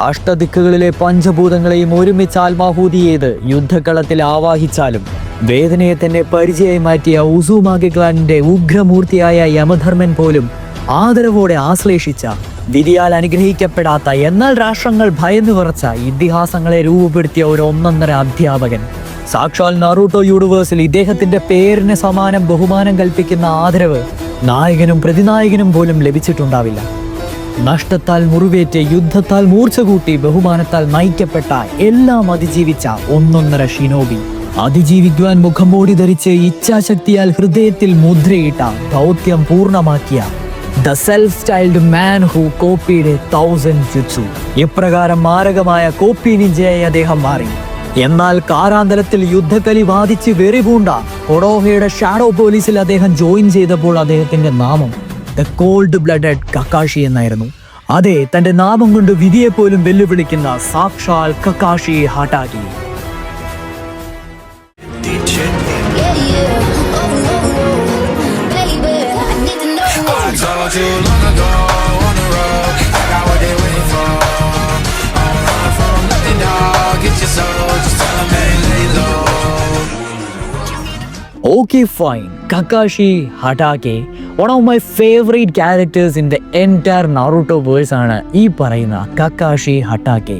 അഷ്ടദിക്കുകളിലെ പഞ്ചഭൂതങ്ങളെയും ഒരുമിച്ച് ആത്മാഹൂതി ചെയ്ത് യുദ്ധക്കളത്തിൽ ആവാഹിച്ചാലും വേദനയെ തന്നെ പരിചയമായി മാറ്റിയ ഉസൂമാഗി ക്ലാനിന്റെ ഉഗ്രമൂർത്തിയായ യമധർമ്മൻ പോലും ആദരവോടെ ആശ്ലേഷിച്ച, വിധിയാൽ അനുഗ്രഹിക്കപ്പെടാത്ത എന്നാൽ രാഷ്ട്രങ്ങൾ ഭയന്നു വിറച്ച ഇതിഹാസങ്ങളെ രൂപപ്പെടുത്തിയ ഒരു ഒന്നൊന്നര അധ്യാപകൻ. സാക്ഷാൽ നറൂട്ടോ യൂണിവേഴ്സിൽ ഇദ്ദേഹത്തിന്റെ പേരിന് സമാനം ബഹുമാനം കൽപ്പിക്കുന്ന ആദരവ് നായകനും പ്രതിനായകനും പോലും ലഭിച്ചിട്ടുണ്ടാവില്ല. നഷ്ടത്താൽ മുറിവേറ്റ് യുദ്ധത്താൽ മൂർച്ച കൂട്ടി ബഹുമാനത്താൽ നയിക്കപ്പെട്ട എല്ലാം അതിജീവിച്ച ഒന്നൊന്നര ഷിനോബി. അതിജീവിക്കുവാൻ മുഖംമൂടി ധരിച്ച് ഇച്ഛാശക്തിയാൽ ഹൃദയത്തിൽ മുദ്രയിട്ട ദൗത്യം പൂർണ്ണമാക്കിയ the self styled man who കോപ്പിയുടെ 1000 ജുത്സു. ഇപ്രകാരം മാരകമായ കോപ്പി നിഞ്ചയായി അദ്ദേഹം മാറി. എന്നാൽ കാരാന്തരത്തിൽ യുദ്ധക്കലി വാദിച്ച് വെറിപൂണ്ട കൊഡോഹയുടെ ഷാഡോ പോലീസിൽ അദ്ദേഹം ജോയിൻ ചെയ്തപ്പോൾ അദ്ദേഹത്തിന്റെ നാമം ദ കോൾഡ് ബ്ലഡഡ് കക്കാഷി എന്നായിരുന്നു. അതെ, തന്റെ നാമം കൊണ്ട് വിധിയെ പോലും വെല്ലുവിളിക്കുന്ന സാക്ഷാൽ Kakashi ഹട്ടാക്കി. Okay, fine. Kakashi Hatake, one of my favorite characters in the entire Naruto verse ആണ് ഈ പറയുന്ന കക്കാഷി ഹട്ടാക്കെ.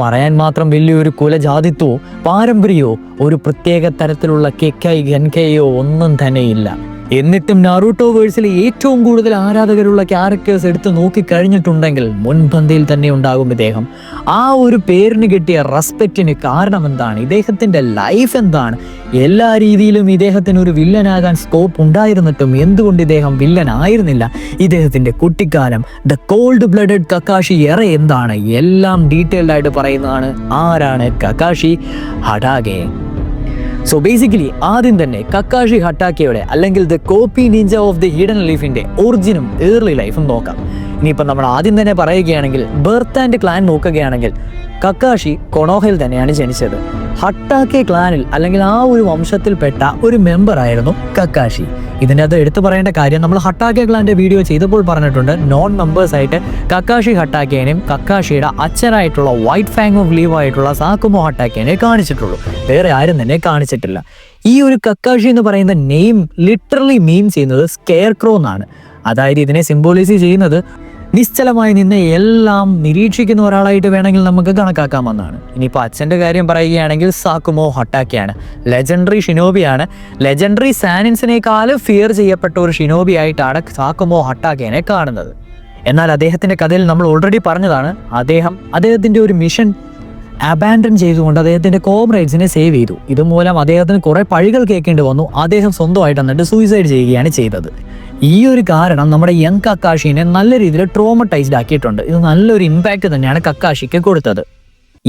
പറയാൻ മാത്രം വലിയൊരു കുലജാതിത്വോ പാരമ്പര്യമോ ഒരു പ്രത്യേക തരത്തിലുള്ള കെക്കൈ ഗൻകൈയോ ഒന്നും തന്നെയില്ല. എന്നിട്ടും നാറൂട്ടോ വേഴ്സിലെ ഏറ്റവും കൂടുതൽ ആരാധകരുള്ള ക്യാരക്ടേഴ്സ് എടുത്ത് നോക്കിക്കഴിഞ്ഞിട്ടുണ്ടെങ്കിൽ മുൻപന്തിയിൽ തന്നെ ഉണ്ടാകും ഇദ്ദേഹം. ആ ഒരു പേരിന് കിട്ടിയ റെസ്പെക്റ്റിന് കാരണം എന്താണ്? ഇദ്ദേഹത്തിൻ്റെ ലൈഫ് എന്താണ്? എല്ലാ രീതിയിലും ഇദ്ദേഹത്തിന് ഒരു വില്ലനാകാൻ സ്കോപ്പ് ഉണ്ടായിരുന്നിട്ടും എന്തുകൊണ്ട് ഇദ്ദേഹം വില്ലൻ ആയിരുന്നില്ല? ഇദ്ദേഹത്തിൻ്റെ കുട്ടിക്കാലം, ദ കോൾഡ് ബ്ലഡഡ് കക്കാഷി എറ എന്താണ്? എല്ലാം ഡീറ്റെയിൽഡ് ആയിട്ട് പറയുന്നതാണ് ആരാണ് കക്കാഷി ഹട്ടാക്കെ. സോ ബേസിക്കലി ആദ്യം തന്നെ കക്കാഷി ഹട്ടാക്കയുടെ അല്ലെങ്കിൽ the copy ninja of the hidden ലീഫിന്റെ ഒറിജിനും ഏർലി ലൈഫും നോക്കാം. ഇനിയിപ്പോൾ നമ്മൾ ആദ്യം തന്നെ പറയുകയാണെങ്കിൽ ബർത്ത് ആൻഡ് ക്ലാൻ നോക്കുകയാണെങ്കിൽ കക്കാഷി കൊണോഹയിൽ തന്നെയാണ് ജനിച്ചത്. ഹട്ടാക്കെ ക്ലാനിൽ അല്ലെങ്കിൽ ആ ഒരു വംശത്തിൽപ്പെട്ട ഒരു മെമ്പർ ആയിരുന്നു കക്കാഷി. ഇതിൻ്റെ അത് എടുത്തു പറയേണ്ട കാര്യം, നമ്മൾ ഹട്ടാക്കെ ക്ലാൻ്റെ വീഡിയോ ചെയ്തപ്പോൾ പറഞ്ഞിട്ടുണ്ട് നോൺ മെമ്പേഴ്സായിട്ട് കക്കാഷി ഹട്ടാക്കേനെയും കക്കാഷിയുടെ അച്ഛനായിട്ടുള്ള വൈറ്റ് ഫാങ് ഓഫ് ലീവ് ആയിട്ടുള്ള സാക്കുമോ ഹട്ടാക്കേനെ കാണിച്ചിട്ടുള്ളൂ, വേറെ ആരും തന്നെ കാണിച്ചിട്ടില്ല. ഈ ഒരു കക്കാഷി എന്ന് പറയുന്ന നെയിം ലിറ്ററലി മീൻ ചെയ്യുന്നത് സ്കെയർ ക്രോ എന്നാണ്. അതായത് ഇതിനെ സിംബോളൈസ് ചെയ്യുന്നത് നിശ്ചലമായി നിന്ന് എല്ലാം നിരീക്ഷിക്കുന്ന ഒരാളായിട്ട് വേണമെങ്കിൽ നമുക്ക് കണക്കാക്കാമെന്നാണ്. ഇനിയിപ്പോൾ അച്ഛൻ്റെ കാര്യം പറയുകയാണെങ്കിൽ സാക്കുമോ ഹട്ടാക്കെയാണ്. ലെജൻഡറി ഷിനോബിയാണ്. ലെജൻഡറി സാനിൻസിനേക്കാളും ഫിയർ ചെയ്യപ്പെട്ട ഒരു ഷിനോബി ആയിട്ടാണ് സാക്കുമോ ഹട്ടാക്കേനെ കാണുന്നത്. എന്നാൽ അദ്ദേഹത്തിൻ്റെ കഥയിൽ നമ്മൾ ഓൾറെഡി പറഞ്ഞതാണ്, അദ്ദേഹത്തിൻ്റെ ഒരു മിഷൻ അബാൻഡൻ ചെയ്തുകൊണ്ട് അദ്ദേഹത്തിൻ്റെ കോംറേഡ്സിനെ സേവ് ചെയ്തു. ഇതുമൂലം അദ്ദേഹത്തിന് കുറേ പഴികൾ കേൾക്കേണ്ടി വന്നു. അദ്ദേഹം സ്വന്തമായിട്ട് എന്നിട്ട് സൂയിസൈഡ് ചെയ്യുകയാണ് ചെയ്തത്. ഈ ഒരു കാരണം നമ്മുടെ യങ് കക്കാഷിനെ നല്ല രീതിയിൽ ട്രോമറ്റൈസ്ഡ് ആക്കിയിട്ടുണ്ട്. ഇത് നല്ലൊരു ഇമ്പാക്റ്റ് തന്നെയാണ് കക്കാഷിക്ക് കൊടുത്തത്.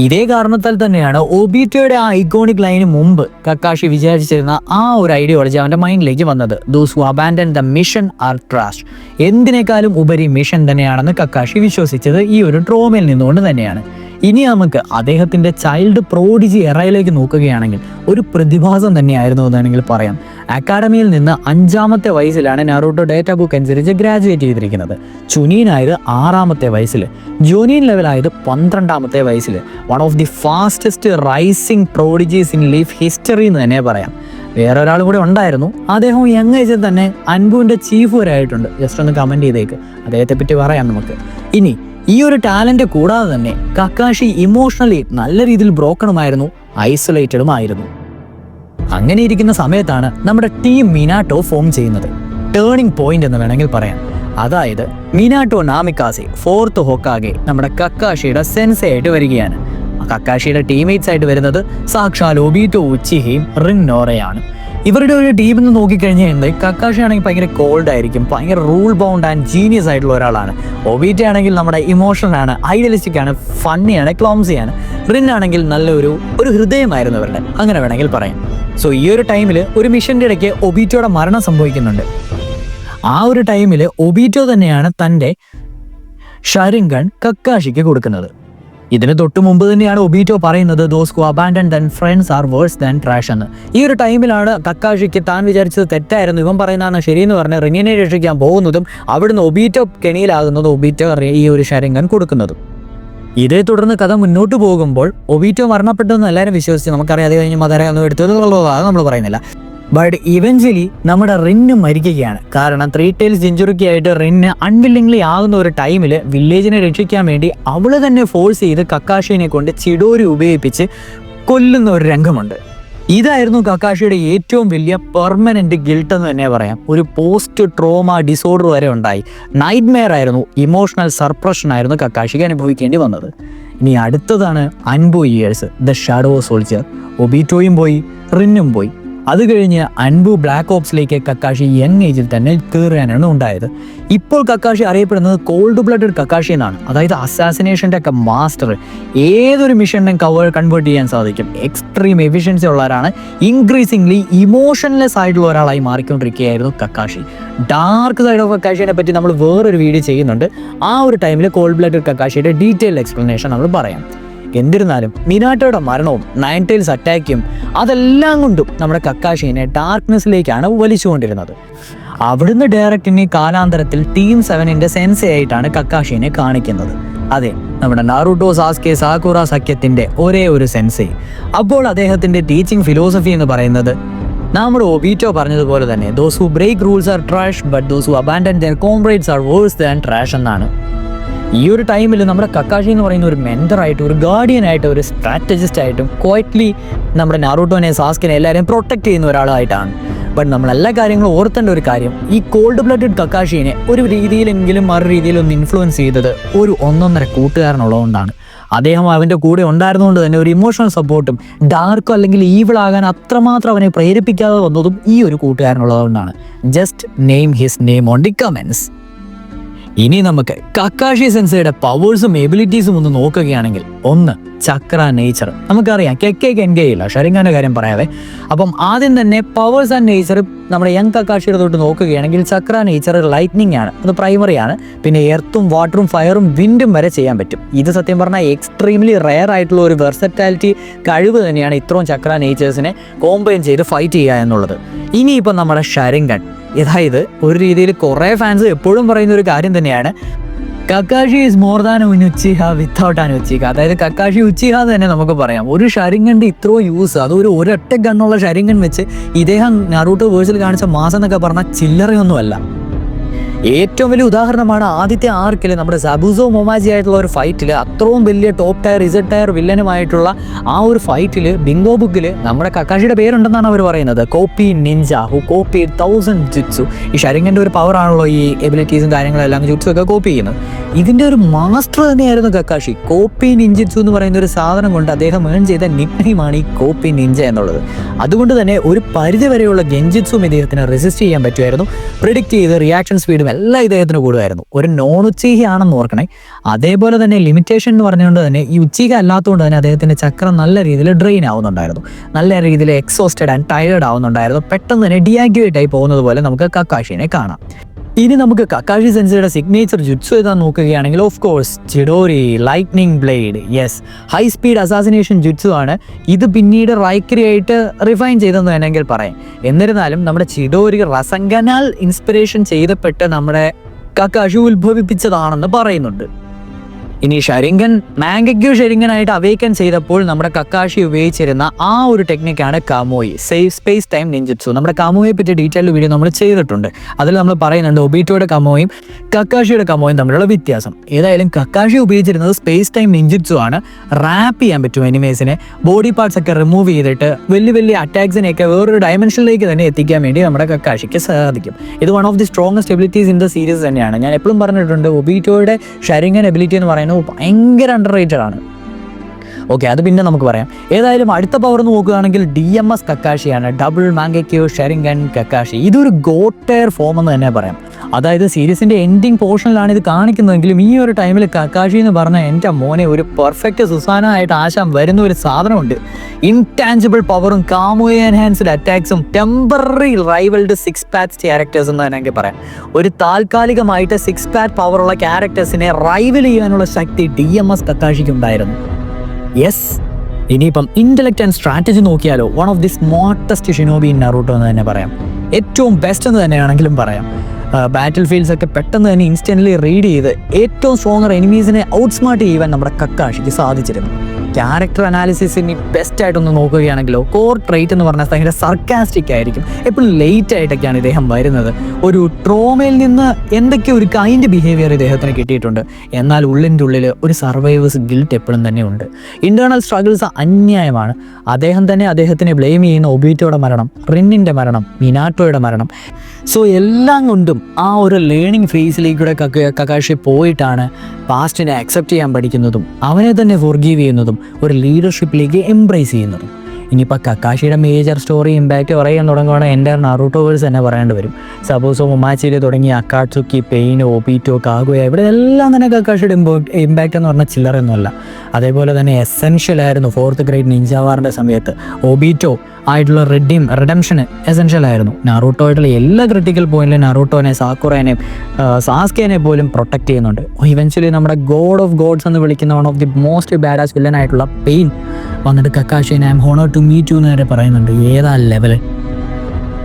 ഇതേ കാരണത്താൽ തന്നെയാണ് ഒബീറ്റോയുടെ ആ ഐക്കോണിക് ലൈന് മുമ്പ് കക്കാഷി വിചാരിച്ചിരുന്ന ആ ഒരു ഐഡിയോളജി അവൻ്റെ മൈൻഡിലേക്ക് വന്നത്. Those who abandon the mission are trash. എന്തിനേക്കാളും ഉപരി മിഷൻ തന്നെയാണെന്ന് കക്കാഷി വിശ്വസിച്ചത് ഈ ഒരു ട്രോമയിൽ നിന്നുകൊണ്ട് തന്നെയാണ്. ഇനി നമുക്ക് അദ്ദേഹത്തിൻ്റെ ചൈൽഡ് പ്രോഡിജി എറയിലേക്ക് നോക്കുകയാണെങ്കിൽ ഒരു പ്രതിഭാസം തന്നെയായിരുന്നു എന്ന് വേണമെങ്കിൽ പറയാം. അക്കാഡമിയിൽ നിന്ന് 5ാമത്തെ വയസ്സിലാണ് നാറൂട്ടോ ഡേറ്റ ബുക്ക് അനുസരിച്ച് ഗ്രാജുവേറ്റ് ചെയ്തിരിക്കുന്നത്. ചുനീൻ ആയത് 6ാമത്തെ വയസ്സിൽ, ജോനിയൻ ലെവലായത് 12ാമത്തെ വയസ്സിൽ. One of the fastest rising prodigies in leaf history എന്ന് തന്നെ പറയാം. വേറെ ഒരാൾ കൂടെ ഉണ്ടായിരുന്നു, അദ്ദേഹം യങ് ഏജിൽ തന്നെ അൻപുവിൻ്റെ ചീഫ് വരെ ആയിട്ടുണ്ട്. ജസ്റ്റ് ഒന്ന് കമൻറ്റ് ചെയ്തേക്ക്, അദ്ദേഹത്തെ പറ്റി പറയാം നമുക്ക്. ഇനി ഈ ഒരു ടാലന്റ് കൂടാതെ തന്നെ കക്കാഷി ഇമോഷണലി നല്ല രീതിയിൽ ബ്രോക്കണുമായിരുന്നു, ഐസൊലേറ്റഡും ആയിരുന്നു. അങ്ങനെ ഇരിക്കുന്ന സമയത്താണ് നമ്മുടെ ടീം മിനാട്ടോ ഫോം ചെയ്യുന്നത്. ടേണിംഗ് പോയിന്റ് എന്ന് വേണമെങ്കിൽ പറയാം. അതായത് മിനാട്ടോ നാമിക്കാസെ 4th ഹോക്കാഗെ നമ്മുടെ കക്കാഷിയുടെ സെൻസെ ആയിട്ട് വരികയാണ്. കക്കാഷിയുടെ ടീംമേറ്റ്സ് ആയിട്ട് വരുന്നത് സാക്ഷാൽ ഒബീറ്റോ ഉച്ചിഹയും റിന്നോറയാണ്. ഇവരുടെ ഒരു ടീമിൽ നിന്ന് നോക്കിക്കഴിഞ്ഞാൽ കക്കാഷി ആണെങ്കിൽ ഭയങ്കര കോൾഡ് ആയിരിക്കും, ഭയങ്കര റൂൾ ബൗണ്ട് ആൻഡ് ജീനിയസ് ആയിട്ടുള്ള ഒരാളാണ്. ഒബീറ്റ ആണെങ്കിൽ നമ്മുടെ ഇമോഷണൽ ആണ്, ഐഡിയലിസ്റ്റിക് ആണ്, ഫണ്ണിയാണ്, ക്ലോംസിയാണ്. റിൻ ആണെങ്കിൽ നല്ലൊരു ഹൃദയമായിരുന്നു ഇവരുടെ, അങ്ങനെ വേണമെങ്കിൽ പറയാം. സോ ഈ ഒരു ടൈമിൽ ഒരു മിഷൻ്റെ ഇടയ്ക്ക് ഒബീറ്റോയുടെ മരണം സംഭവിക്കുന്നുണ്ട്. ആ ഒരു ടൈമിൽ ഒബീറ്റോ തന്നെയാണ് തൻ്റെ ഷരിൻഗൺ കക്കാഷിക്ക് കൊടുക്കുന്നത്. ഇതിന് തൊട്ട് മുമ്പ് തന്നെയാണ് ഒബീറ്റോ പറയുന്നത് those who abandon their friends are worse than trash എന്ന്. ഈ ഒരു ടൈമിലാണ് കക്കാഷിക്ക് താൻ വിചാരിച്ചത് തെറ്റായിരുന്നു, ഇവൻ പറയുന്നതാണ് ശരിയെന്ന് പറഞ്ഞ് റിനിയനെ രക്ഷിക്കാൻ പോകുന്നതും അവിടുന്ന് ഒബീറ്റോ കെണിയിലാകുന്നതും ഒബീറ്റോ ഈ ഒരു ഷരിൻഗൺ കൊടുക്കുന്നതും. ഇതേ തുടർന്ന് കഥ മുന്നോട്ട് പോകുമ്പോൾ ഒബീറ്റോ മരണപ്പെട്ടെന്ന് എല്ലാവരും വിശ്വസിച്ച് നമുക്കറിയാതെ കഴിഞ്ഞ് മദാര ഒന്നും എടുത്തതുള്ളത് നമ്മൾ പറയുന്നില്ല. ബട്ട് ഇവൻച്വലി നമ്മുടെ റിന്ന് മരിക്കുകയാണ്. കാരണം 3 Tails ജിഞ്ചുറുക്കിയായിട്ട് റിന്ന് അൺവില്ലിംഗ്ലി ആകുന്ന ഒരു ടൈമിൽ വില്ലേജിനെ രക്ഷിക്കാൻ വേണ്ടി അവള് തന്നെ ഫോഴ്സ് ചെയ്ത് കക്കാഷിനെ കൊണ്ട് ചിഡോരി ഉപയോഗിപ്പിച്ച് കൊല്ലുന്ന ഒരു രംഗമുണ്ട്. ഇതായിരുന്നു കക്കാഷിയുടെ ഏറ്റവും വലിയ പെർമനന്റ് ഗിൽട്ട് എന്ന് തന്നെ പറയാം. ഒരു പോസ്റ്റ് ട്രോമ ഡിസോർഡർ വരെ ഉണ്ടായി. നൈറ്റ് മെയർ ആയിരുന്നു, ഇമോഷണൽ സർപ്രഷൻ ആയിരുന്നു കക്കാഷിക്ക് അനുഭവിക്കേണ്ടി വന്നത്. ഇനി അടുത്തതാണ് Anbu years, the shadow soldier. ഒബീറ്റോയും പോയി, റിന്നും പോയി. അത് കഴിഞ്ഞ് അൻബു ബ്ലാക്ക് ഓപ്സിലേക്ക് കക്കാഷി യങ് ഏജിൽ തന്നെ കയറാനാണ് ഉണ്ടായത്. ഇപ്പോൾ കക്കാഷി അറിയപ്പെടുന്നത് കോൾഡ് ബ്ലഡഡ് കക്കാഷി എന്നാണ്. അതായത് അസാസിനേഷൻ്റെ ഒക്കെ മാസ്റ്റർ. ഏതൊരു മിഷനും കൺവേർട്ട് ചെയ്യാൻ സാധിക്കും. എക്സ്ട്രീം എഫിഷ്യൻസി ഉള്ളവരാണ്. ഇൻക്രീസിംഗ്ലി ഇമോഷൻലെസ് ആയിട്ടുള്ള ഒരാളായി മാറിക്കൊണ്ടിരിക്കുകയായിരുന്നു കക്കാഷി. ഡാർക്ക് സൈഡ് ഓഫ് കക്കാഷിനെ പറ്റി നമ്മൾ വേറൊരു വീഡിയോ ചെയ്യുന്നുണ്ട്. ആ ഒരു ടൈമിൽ കോൾഡ് ബ്ലഡഡ് കക്കാഷിയുടെ ഡീറ്റെയിൽ എക്സ്പ്ലനേഷൻ നമ്മൾ പറയാം. എന്നിരുന്നാലും മിനാട്ടോയുടെ മരണവും 9 Tails അറ്റാക്കും അതെല്ലാം കൊണ്ടും നമ്മുടെ കക്കാഷിനെ ഡാർക്ക്നെസ്സിലേക്കാണ് വലിച്ചുകൊണ്ടിരുന്നത്. അവിടുന്ന് ഡയറക്റ്റിനെ കാലാന്തരത്തിൽ ടീം 7ന്റെ സെൻസെ ആയിട്ടാണ് കക്കാഷിനെ കാണിക്കുന്നത്. അതെ, നമ്മുടെ നാറൂട്ടോ സാസ്കെ സാക്കുറ സഖ്യത്തിന്റെ ഒരേ ഒരു സെൻസെ. അപ്പോൾ അദ്ദേഹത്തിന്റെ ടീച്ചിങ് ഫിലോസഫി എന്ന് പറയുന്നത് നമ്മുടെ ഒബീറ്റോ പറഞ്ഞതുപോലെ തന്നെ those who break rules are trash but those who abandon their comrades are worse than trash എന്നാണ്. ഈ ഒരു ടൈമിൽ നമ്മുടെ കക്കാഷി എന്ന് പറയുന്ന ഒരു മെന്ററായിട്ട്, ഒരു ഗാർഡിയനായിട്ട്, ഒരു സ്ട്രാറ്റജിസ്റ്റ് ആയിട്ടും ക്വയറ്റ്ലി നമ്മുടെ നാറൂട്ടോനെ സാസ്കിനെ എല്ലാവരെയും പ്രൊട്ടക്ട് ചെയ്യുന്ന ഒരാളായിട്ടാണ്. ബട്ട് നമ്മൾ എല്ലാ കാര്യങ്ങളും ഓർത്തേണ്ട ഒരു കാര്യം, ഈ കോൾഡ് ബ്ലഡഡ് കക്കാഷിനെ ഒരു രീതിയിലെങ്കിലും മറു രീതിയിലൊന്ന് ഇൻഫ്ലുവൻസ് ചെയ്തത് ഒരു 1.5 കൂട്ടുകാരനുള്ളതുകൊണ്ടാണ്. അദ്ദേഹം അവൻ്റെ കൂടെ ഉണ്ടായിരുന്നുകൊണ്ട് തന്നെ ഒരു ഇമോഷണൽ സപ്പോർട്ടും ഡാർക്കോ അല്ലെങ്കിൽ ഈവിൾ ആകാൻ അത്രമാത്രം അവനെ പ്രേരിപ്പിക്കാതെ വന്നതും ഈ ഒരു കൂട്ടുകാരനുള്ളതുകൊണ്ടാണ്. Just name his name on the comments. ഇനി നമുക്ക് കക്കാഷി സെൻസയുടെ പവേഴ്സും എബിലിറ്റീസും ഒന്ന് നോക്കുകയാണെങ്കിൽ, ഒന്ന് ചക്ര നേച്ചർ. നമുക്കറിയാം കെക്കെ കെൻകെയില്ല, ഷരിങ്ങാൻ്റെ കാര്യം പറയാതെ. അപ്പം ആദ്യം തന്നെ പവേഴ്സ് ആൻഡ് നേച്ചർ നമ്മുടെ യങ് കക്കാഷിയുടെ തൊട്ട് നോക്കുകയാണെങ്കിൽ ചക്ര നേച്ചർ ലൈറ്റ്നിങ് ആണ്, അത് പ്രൈമറി ആണ്. പിന്നെ എർത്തും വാട്ടറും ഫയറും വിൻഡും വരെ ചെയ്യാൻ പറ്റും. ഇത് സത്യം പറഞ്ഞാൽ എക്സ്ട്രീംലി റെയർ ആയിട്ടുള്ള ഒരു വെർസറ്റാലിറ്റി കഴിവ് തന്നെയാണ് ഇത്രയും ചക്ര നേച്ചേഴ്സിനെ കോമ്പൈൻ ചെയ്ത് ഫൈറ്റ് ചെയ്യുക എന്നുള്ളത്. ഇനിയിപ്പം നമ്മുടെ ഷരിങ്കൻ, അതായത് ഒരു രീതിയിൽ കുറേ ഫാൻസ് എപ്പോഴും പറയുന്ന ഒരു കാര്യം തന്നെയാണ്, Kakashi is more than Un ഉച്ചിഹ without an ഉച്ചിഹ. അതായത് കക്കാഷി ഉച്ചിഹ തന്നെ നമുക്ക് പറയാം. ഒരു ഷരിങ്കൻ്റെ ഇത്രയും യൂസ്, അത് ഒരൊറ്റ ഗണ്ണുള്ള ഷരിങ്കൻ വെച്ച് ഇദ്ദേഹം നറൂട്ടോ വേഴ്സിൽ കാണിച്ച മാസം എന്നൊക്കെ പറഞ്ഞാൽ ചില്ലറയൊന്നുമല്ല. ഏറ്റവും വലിയ ഉദാഹരണമാണ് ആദ്യത്തെ ആർക്കിൽ നമ്മുടെ സബുസോ മൊമാജി ആയിട്ടുള്ള ഒരു ഫൈറ്റിൽ, അത്രയും വലിയ ടോപ്പ് ടയർ ഇസഡ് ടയർ വില്ലനുമായിട്ടുള്ള ആ ഒരു ഫൈറ്റിൽ ബിങ്കോ ബുക്കിൽ നമ്മുടെ കക്കാഷിയുടെ പേരുണ്ടെന്നാണ് അവർ പറയുന്നത്. Copy Ninja who copy 1000 ജുറ്റ്സു. ഈ ഷരിങ്കൻ്റെ ഒരു പവർ ആണല്ലോ ഈ എബിലിറ്റീസും കാര്യങ്ങളെല്ലാം ജുറ്റ്സു ഒക്കെ കോപ്പി ചെയ്യുന്നത്. ഇതിൻ്റെ ഒരു മാസ്റ്റർ തന്നെയായിരുന്നു കക്കാഷി. കോപ്പി നിഞ്ചിറ്റ്സു എന്ന് പറയുന്ന ഒരു സാധനം കൊണ്ട് അദ്ദേഹം ഏൺ ചെയ്ത നിക്നെയിമാണ് ഈ കോപ്പി നിഞ്ച എന്നുള്ളത്. അതുകൊണ്ട് തന്നെ ഒരു പരിധി വരെയുള്ള ഗെഞ്ചിറ്റ്സും ഇദ്ദേഹത്തിന് റെസിസ്റ്റ് ചെയ്യാൻ പറ്റുമായിരുന്നു. പ്രിഡിക്റ്റ് ചെയ്ത് റിയാക്ഷൻ സ്പീഡും എല്ലാം ഇദ്ദേഹത്തിന് കൂടുമായിരുന്നു. ഒരു നോൺ ഉച്ചീഹ ആണെന്ന് ഓർക്കണേ. അതേപോലെ തന്നെ ലിമിറ്റേഷൻ എന്ന് പറഞ്ഞുകൊണ്ട് തന്നെ ഈ ഉച്ചീഹ അല്ലാത്തതുകൊണ്ട് തന്നെ അദ്ദേഹത്തിൻ്റെ ചക്രം നല്ല രീതിയിൽ ഡ്രെയിൻ ആവുന്നുണ്ടായിരുന്നു, നല്ല രീതിയിൽ എക്സോസ്റ്റഡ് ആൻഡ് ടയേർഡ് ആവുന്നുണ്ടായിരുന്നു. പെട്ടെന്ന് തന്നെ ഡീആക്ടിവേറ്റ് ആയി പോകുന്നത് പോലെ നമുക്ക് കക്കാഷിനെ കാണാം. ഇനി നമുക്ക് കക്കാഷി സെൻസയുടെ സിഗ്നേച്ചർ ജുറ്റ്സു ഏതാ നോക്കുകയാണെങ്കിൽ, of course Chidori lightning blade. Yes, high speed assassination jutsu ആണ്. ഇത് പിന്നീട് റൈക്കറി ആയിട്ട് റിഫൈൻ ചെയ്തെന്ന് വേണമെങ്കിൽ പറയാം. എന്നിരുന്നാലും നമ്മുടെ ചിഡോരി റസങ്കനാൽ ഇൻസ്പിറേഷൻ ചെയ്തപ്പെട്ട് നമ്മുടെ കക്കാഷി ഉത്ഭവിപ്പിച്ചതാണെന്ന് പറയുന്നുണ്ട്. ഇനി ഷരിങ്കൻ മാങ്കക്യൂ ഷരിങ്കനായിട്ട് അവേക്കൻ ചെയ്തപ്പോൾ നമ്മുടെ കക്കാഷി ഉപയോഗിച്ചിരുന്ന ആ ഒരു ടെക്നിക്കാണ് കാമോയി, സേഫ് സ്പേസ് ടൈം നിഞ്ചിറ്റ്സു. നമ്മുടെ കാമോയെ പറ്റി ഡീറ്റെയിൽ വീഡിയോ നമ്മൾ ചെയ്തിട്ടുണ്ട്. അതിൽ നമ്മൾ പറയുന്നുണ്ട് ഒബീറ്റോയുടെ കമോയും കക്കാഷിയുടെ കമോയും തമ്മിലുള്ള വ്യത്യാസം. ഏതായാലും കക്കാഷി ഉപയോഗിച്ചിരുന്നത് സ്പേസ് ടൈം നിഞ്ചിറ്റ്സു ആണ്. റാപ്പ് ചെയ്യാൻ പറ്റും എനിമേസിനെ, ബോഡി പാർട്സ് ഒക്കെ റിമൂവ് ചെയ്തിട്ട് വലിയ വലിയ അറ്റാക്സിനെയൊക്കെ വേറൊരു ഡയമെൻഷനിലേക്ക് തന്നെ എത്തിക്കാൻ വേണ്ടി നമ്മുടെ കക്കാഷിക്ക് സാധിക്കും. ഇത് one of the strongest abilities in the series തന്നെയാണ്. ഞാൻ എപ്പോഴും പറഞ്ഞിട്ടുണ്ട് ഒബീറ്റോയുടെ ഷരിങ്കൻ എബിലിറ്റി എന്ന് പറയുന്നത് ഭയങ്കര അണ്ടർ റേറ്റഡ് ആണ്. ഓക്കെ, അത് പിന്നെ നമുക്ക് പറയാം. ഏതായാലും അടുത്ത പവർ നോക്കുകയാണെങ്കിൽ DMS കക്കാഷിയാണ്, ഡബിൾ മാങ്കക്യൂ ഷരിങ്കൻ കക്കാഷി. ഇതൊരു ഗോട്ടയർ ഫോം എന്ന് തന്നെ പറയാം. അതായത് സീരീസിൻ്റെ എൻഡിങ് പോർഷനിലാണ് ഇത് കാണിക്കുന്നതെങ്കിലും ഈ ഒരു ടൈമിൽ കക്കാഷി എന്ന് പറഞ്ഞാൽ എൻ്റെ മോനെ ഒരു പെർഫെക്റ്റ് സുസാന ആയിട്ട് ആശാൻ വരുന്ന ഒരു സാധനമുണ്ട്. ഇൻടാഞ്ചിബിൾ പവറും കാമോയെ എൻഹാൻസ്ഡ് അറ്റാക്സും ടെമ്പററി റൈവൽഡ് 6 പാത്ത് ക്യാരക്ടേഴ്സ് എന്ന് തന്നെ പറയാം. ഒരു താൽക്കാലികമായിട്ട് 6 പാത്ത് പവറുള്ള ക്യാരക്ടേഴ്സിനെ റൈവൽ ചെയ്യാനുള്ള ശക്തി DMS കക്കാഷിക്ക് ഉണ്ടായിരുന്നു. യെസ്, ഇനിയിപ്പം ഇൻ്റലക്റ്റ് ആൻഡ് സ്ട്രാറ്റജി നോക്കിയാലോ, one of the smartest shinobi in Naruto എന്ന് തന്നെ പറയാം. ഏറ്റവും ബെസ്റ്റ് എന്ന് തന്നെയാണെങ്കിലും പറയാം. ബാറ്റിൽ ഫീൽഡ്സ് ഒക്കെ പെട്ടെന്ന് തന്നെ ഇൻസ്റ്റൻ്റ്ലി റീഡ് ചെയ്ത് ഏറ്റവും സ്ട്രോങ്ങർ എനിമീസിനെ ഔട്ട്സ്മാർട്ട് ചെയ്യുവാൻ നമ്മുടെ കക്കാഷിക്ക് സാധിച്ചിരുന്നു. ക്യാരക്ടർ അനാലിസിസിന് ബെസ്റ്റ് ആയിട്ടൊന്ന് നോക്കുകയാണെങ്കിലോ കോർ ട്രേറ്റ് എന്ന് പറഞ്ഞാൽ ഭയങ്കര സർക്കാസ്റ്റിക് ആയിരിക്കും. എപ്പോഴും ലേറ്റ് ആയിട്ടൊക്കെയാണ് ഇദ്ദേഹം വരുന്നത്. ഒരു ട്രോമയിൽ നിന്ന് എന്തൊക്കെ ഒരു കൈൻഡ് ബിഹേവിയർ ഇദ്ദേഹത്തിന് കിട്ടിയിട്ടുണ്ട്. എന്നാൽ ഉള്ളിൻ്റെ ഉള്ളിൽ ഒരു സർവൈവേഴ്സ് ഗിൽറ്റ് എപ്പോഴും തന്നെ ഉണ്ട്. ഇൻറ്റേർണൽ സ്ട്രഗിൾസ് അന്യായമാണ്. അദ്ദേഹം തന്നെ അദ്ദേഹത്തിനെ ബ്ലെയിം ചെയ്യുന്ന ഒബീറ്റോയുടെ മരണം, റിന്നിൻ്റെ മരണം, മിനാട്ടോയുടെ മരണം. സോ എല്ലാം കൊണ്ടും ആ ഒരു ലേണിംഗ് ഫേസിലേക്കൂടെ കക്കാഷി പോയിട്ടാണ് പാസ്റ്റിനെ അക്സെപ്റ്റ് ചെയ്യാൻ പഠിക്കുന്നതും അവനെ തന്നെ ഫോർഗീവ് ചെയ്യുന്നതും ഒരു ലീഡർഷിപ്പിലേക്ക് എംബ്രേസ് ചെയ്യുന്നതും. ഇനിയിപ്പോൾ കക്കാഷിയുടെ മേജർ സ്റ്റോറി ഇമ്പാക്റ്റ് പറയാൻ തുടങ്ങുകയാണെങ്കിൽ എൻ്റെ നാറൂട്ടോവേഴ്സ് തന്നെ പറയേണ്ടി വരും. സപ്പോസോ മൊമാച്ചിയിൽ തുടങ്ങിയ അക്കാട്സുക്കി, പെയിൻ, ഒബീറ്റോ, കാഗുയ, ഇവിടെ എല്ലാം തന്നെ കക്കാഷിയുടെ ഇമ്പാക്റ്റ് എന്ന് പറഞ്ഞാൽ ചില്ലറയൊന്നുമല്ല. അതേപോലെ തന്നെ എസെൻഷ്യൽ ആയിരുന്നു 4th ഗ്രേഡ് നിഞ്ച വാറിൻ്റെ സമയത്ത്. ഒബീറ്റോ ആയിട്ടുള്ള റിഡംഷന് എസെൻഷ്യൽ ആയിരുന്നു. നാറൂട്ടോ ആയിട്ടുള്ള എല്ലാ ക്രിട്ടിക്കൽ പോയിന്റിലും നാറൂട്ടോനെ, സാക്കുറേനെയും സാസ്കേനെ പോലും പ്രൊട്ടക്ട് ചെയ്യുന്നുണ്ട്. ഇവൻച്വലി നമ്മുടെ ഗോഡ് ഓഫ് ഗോഡ്സ് എന്ന് വിളിക്കുന്ന one of the most badass villain ആയിട്ടുള്ള പെയിൻ വന്നിട്ട് കക്കാഷിനെ I am honour to meet you എന്ന് വരെ പറയുന്നുണ്ട്. ഏതാ ലെവല്!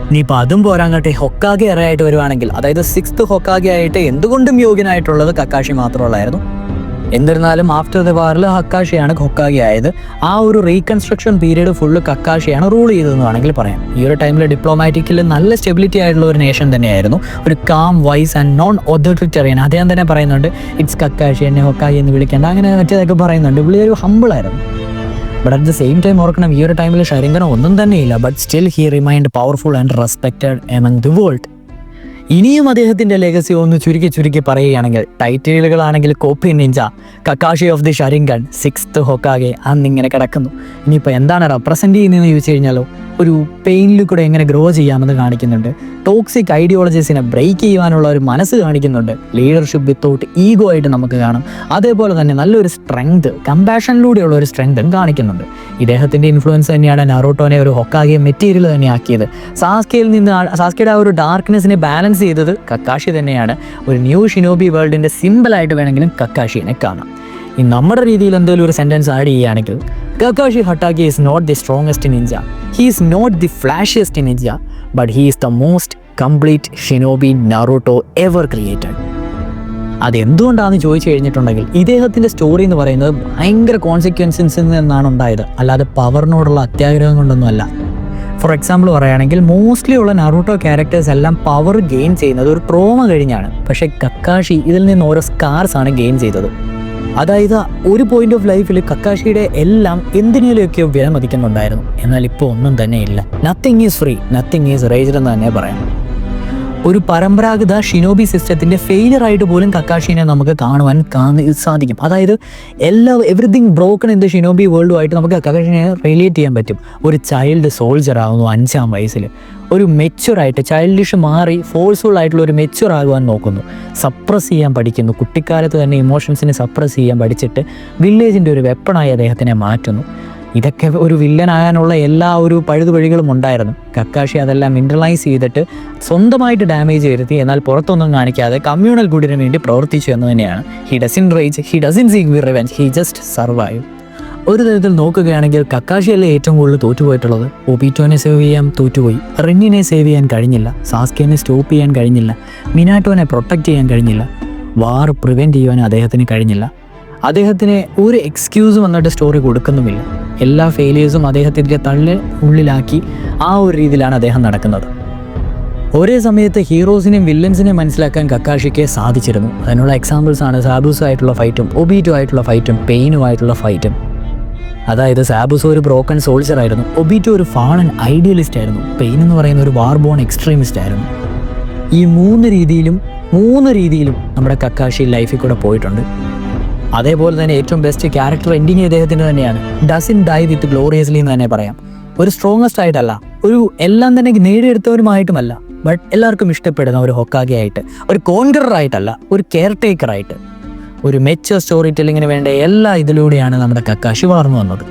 ഇനിയിപ്പോൾ അതും പോരാങ്ങട്ടെ ഹൊക്കാഗെ ആയിട്ട് വരുവാണെങ്കിൽ, അതായത് 6th ഹൊക്കാഗെ ആയിട്ട് എന്തുകൊണ്ടും യോഗ്യനായിട്ടുള്ളത് കക്കാഷി മാത്രമുള്ളായിരുന്നു. എന്നിരുന്നാലും ആഫ്റ്റർ ദ വാറിൽ കക്കാഷിയാണ് ഹൊക്കാഗെ ആയത്. ആ ഒരു റീകൺസ്ട്രക്ഷൻ പീരീഡ് ഫുള്ള് കക്കാഷിയാണ് റൂൾ ചെയ്തതെന്ന് വേണമെങ്കിൽ പറയാം. ഈ ഒരു ടൈമിൽ ഡിപ്ലോമാറ്റിക്കിൽ നല്ല സ്റ്റെബിലിറ്റി ആയിട്ടുള്ള ഒരു നേഷൻ തന്നെയായിരുന്നു. ഒരു കാം, വൈസ് ആൻഡ് നോൺ ഓതോറിറ്റേറിയൻ. അദ്ദേഹം തന്നെ പറയുന്നുണ്ട് ഇറ്റ്സ് കക്കാഷി, എന്നെ ഹൊക്കാഗെ എന്ന് വിളിക്കേണ്ട, അങ്ങനെ മറ്റേതൊക്കെ പറയുന്നുണ്ട്. പുള്ളി ഒരു ഹമ്പിളായിരുന്നു. But at the same time ഓർക്കണം, ഈ ഒരു ടൈമിൽ ഷരിങ്കന ഒന്നും തന്നെയില്ല. But still he remained powerful and respected among the world. ഇനിയും അദ്ദേഹത്തിൻ്റെ ലെഗസി ഒന്ന് ചുരുക്കി പറയുകയാണെങ്കിൽ ടൈറ്റിലുകളാണെങ്കിൽ copy ninja, Kakashi of the Sharingan, 6th Hokage അന്നിങ്ങനെ കിടക്കുന്നു. ഇനിയിപ്പോൾ എന്താണ് റെപ്രസെൻ്റ് ചെയ്യുന്നതെന്ന് ചോദിച്ചു കഴിഞ്ഞാലോ ഒരു പെയിനിൽ കൂടെ എങ്ങനെ ഗ്രോ ചെയ്യാമെന്ന് കാണിക്കുന്നുണ്ട്. ടോക്സിക് ഐഡിയോളജീസിനെ ബ്രേക്ക് ചെയ്യുവാനുള്ള ഒരു മനസ്സ് കാണിക്കുന്നുണ്ട്. ലീഡർഷിപ്പ് വിത്തൗട്ട് ഈഗോ ആയിട്ട് നമുക്ക് കാണാം. അതേപോലെ തന്നെ നല്ലൊരു സ്ട്രെങ്ത്, കമ്പാഷനിലൂടെയുള്ള ഒരു സ്ട്രെങ്തും കാണിക്കുന്നുണ്ട്. ഇദ്ദേഹത്തിൻ്റെ ഇൻഫ്ലുവൻസ് തന്നെയാണ് നാറൂട്ടോനെ ഒരു ഹൊക്കാഗെ മെറ്റീരിയൽ തന്നെ ആക്കിയത്. സാസ്കയുടെ ആ ഒരു ഡാർക്ക്നെസ്സിനെ ബാലൻസ് ചെയ്തത് കക്കാഷി തന്നെയാണ്. ഒരു ന്യൂ ഷിനോബി വേൾഡിൻ്റെ സിമ്പിളായിട്ട് വേണമെങ്കിലും കക്കാഷിനെ കാണാം. ഈ നമ്മുടെ രീതിയിൽ എന്തെങ്കിലും ഒരു സെൻറ്റൻസ് ആഡ് ചെയ്യുകയാണെങ്കിൽ Kakashi Hatake is not the strongest ninja, he is not the flashiest ninja, but he is the most complete shinobi Naruto ever created. അതെന്തുകൊണ്ടാണെന്ന് ചോദിച്ചു കഴിഞ്ഞിട്ടുണ്ടെങ്കിൽ ഇദ്ദേഹത്തിൻ്റെ സ്റ്റോറി എന്ന് പറയുന്നത് ഭയങ്കര കോൺസിക്വൻസിൽ നിന്നാണ് ഉണ്ടായത്, അല്ലാതെ പവറിനോടുള്ള അത്യാഗ്രഹം കൊണ്ടൊന്നുമല്ല. ഫോർ എക്സാമ്പിൾ പറയുകയാണെങ്കിൽ മോസ്റ്റ്ലി ഉള്ള നാറൂട്ടോ ക്യാരക്ടേഴ്സ് എല്ലാം പവർ ഗെയിൻ ചെയ്യുന്നത് ഒരു ട്രോമ കഴിഞ്ഞാണ്. പക്ഷേ കക്കാഷി ഇതിൽ നിന്ന് ഓരോ സ്കാർസാണ് ഗെയിൻ ചെയ്തത്. അതായത് ഒരു പോയിന്റ് ഓഫ് ലൈഫിൽ കക്കാഷിയുടെ എല്ലാം എന്തിനേലൊക്കെയോ വിലമതിക്കുന്നുണ്ടായിരുന്നു. എന്നാൽ ഇപ്പോൾ ഒന്നും തന്നെ ഇല്ല. Nothing is free, nothing is raged എന്ന് തന്നെ പറയാം. ഒരു പരമ്പരാഗത ഷിനോബി സിസ്റ്റത്തിൻ്റെ ഫെയിലിയർ ആയിട്ട് പോലും കക്കാഷിനെ നമുക്ക് കാണുവാൻ സാധിക്കും. അതായത് everything broken in the shinobi വേൾഡുമായിട്ട് നമുക്ക് കക്കാഷിനെ റിലേറ്റ് ചെയ്യാൻ പറ്റും. ഒരു ചൈൽഡ് സോൾജർ ആകുന്നു 5ാം വയസ്സിൽ, ഒരു മെച്യൂറായിട്ട് ചൈൽഡിഷ് മാറി ഫോഴ്സ്ഫുൾ ആയിട്ടുള്ള ഒരു മെച്യൂർ ആകുവാൻ നോക്കുന്നു, സപ്രസ് ചെയ്യാൻ പഠിക്കുന്നു. കുട്ടിക്കാലത്ത് തന്നെ ഇമോഷൻസിനെ സപ്രസ് ചെയ്യാൻ പഠിച്ചിട്ട് വില്ലേജിൻ്റെ ഒരു വെപ്പണായി അദ്ദേഹത്തിനെ മാറ്റുന്നു. ഇതൊക്കെ ഒരു വില്ലനാകാനുള്ള എല്ലാ ഒരു പഴുതുവഴികളും ഉണ്ടായിരുന്നു. കക്കാഷി അതെല്ലാം ഇൻ്റർലൈസ് ചെയ്തിട്ട് സ്വന്തമായിട്ട് ഡാമേജ് വരുത്തി, എന്നാൽ പുറത്തൊന്നും കാണിക്കാതെ കമ്മ്യൂണൽ ഗുഡിന് വേണ്ടി പ്രവർത്തിച്ചു എന്ന് തന്നെയാണ്. He doesn't rage, he doesn't seek revenge, he just survive. ഒരു തരത്തിൽ നോക്കുകയാണെങ്കിൽ കക്കാഷിയല്ലേ ഏറ്റവും കൂടുതൽ തോറ്റുപോയിട്ടുള്ളത്. ഒബീറ്റോനെ സേവ് ചെയ്യാൻ തോറ്റുപോയി, റിന്നിനെ സേവ് ചെയ്യാൻ കഴിഞ്ഞില്ല, സാസ്കേനെ സ്റ്റോപ്പ് ചെയ്യാൻ കഴിഞ്ഞില്ല, മിനാട്ടോനെ പ്രൊട്ടക്റ്റ് ചെയ്യാൻ കഴിഞ്ഞില്ല, വാർ പ്രിവെൻറ്റ് ചെയ്യാൻ അദ്ദേഹത്തിന് കഴിഞ്ഞില്ല. അദ്ദേഹത്തിന് ഒരു എക്സ്ക്യൂസ് വന്നിട്ട് സ്റ്റോറി കൊടുക്കുന്നുമില്ല. എല്ലാ ഫെയിലിയേഴ്സും അദ്ദേഹത്തിൻ്റെ ഉള്ളിലാക്കി ആ ഒരു രീതിയിലാണ് അദ്ദേഹം നടക്കുന്നത്. ഒരേ സമയത്ത് ഹീറോസിനെയും വില്ലൻസിനെയും മനസ്സിലാക്കാൻ കക്കാഷിക്ക് സാധിച്ചിരുന്നു. അതിനുള്ള എക്സാമ്പിൾസാണ് സാബൂസ് ആയിട്ടുള്ള ഫൈറ്റും ഒബീറ്റോ ആയിട്ടുള്ള ഫൈറ്റും പെയിനുമായിട്ടുള്ള ഫൈറ്റും. അതായത് സാബൂസ് ഒരു ബ്രോക്കൺ സോൾജർ ആയിരുന്നു, ഒബീറ്റോ ഒരു ഫാളൻ ഐഡിയലിസ്റ്റ് ആയിരുന്നു, പെയിൻ എന്ന് പറയുന്ന ഒരു വാർ ബോൺ എക്സ്ട്രീമിസ്റ്റ് ആയിരുന്നു. ഈ മൂന്ന് രീതിയിലും നമ്മുടെ കക്കാഷി ലൈഫിൽ കൂടെ പോയിട്ടുണ്ട്. അതേപോലെ തന്നെ ഏറ്റവും ബെസ്റ്റ് ക്യാരക്ടർ എൻഡിങ് അദ്ദേഹത്തിന് തന്നെയാണ്. ഡസൻ ഡൈ വിത്ത് ഗ്ലോറിയസ്ലി എന്ന് തന്നെ പറയാം. ഒരു സ്ട്രോങ്ങസ്റ്റ് ആയിട്ടല്ല, ഒരു എല്ലാം തന്നെ നേടിയെടുത്തവരുമായിട്ടുമല്ല, ബട്ട് എല്ലാവർക്കും ഇഷ്ടപ്പെടുന്ന ഒരു ഹൊക്കാഗെ ആയിട്ട്, ഒരു കോൺഗ്രർ ആയിട്ടല്ല, ഒരു കെയർ ടേക്കർ ആയിട്ട്, ഒരു മെച്ചർ സ്റ്റോറി ടെല്ലിങ്ങിന് വേണ്ട എല്ലാ ഇതിലൂടെയാണ് നമ്മുടെ കക്കാഷി വളർന്നു വന്നത്.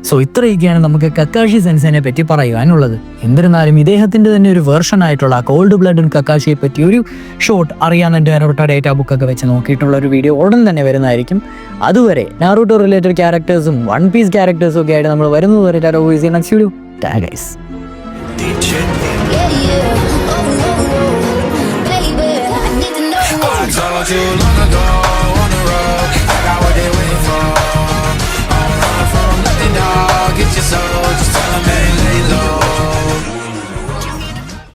സോ ഇത്രയൊക്കെയാണ് നമുക്ക് കക്കാഷി സെൻസിനെ പറ്റി പറയുവാനുള്ളത്. എന്നിരുന്നാലും ഇദ്ദേഹത്തിൻ്റെ തന്നെ ഒരു വേർഷൻ ആയിട്ടുള്ള കോൾഡ് ബ്ലഡ് കക്കാഷിയെ പറ്റി ഒരു ഷോർട്ട് അറിയാൻ എൻ്റെ നാറൂട്ടോ ഡേറ്റാ ബുക്കൊക്കെ വെച്ച് നോക്കിയിട്ടുള്ള ഒരു വീഡിയോ ഉടൻ തന്നെ വരുന്നതായിരിക്കും. അതുവരെ നാറൂട്ടോ റിലേറ്റഡ് ക്യാരക്ടേഴ്സും വൺ പീസ് ക്യാരക്ടേഴ്സും ഒക്കെ ആയിട്ട് നമ്മൾ വരുന്നത് വരെ next video. Guys. about you long ago.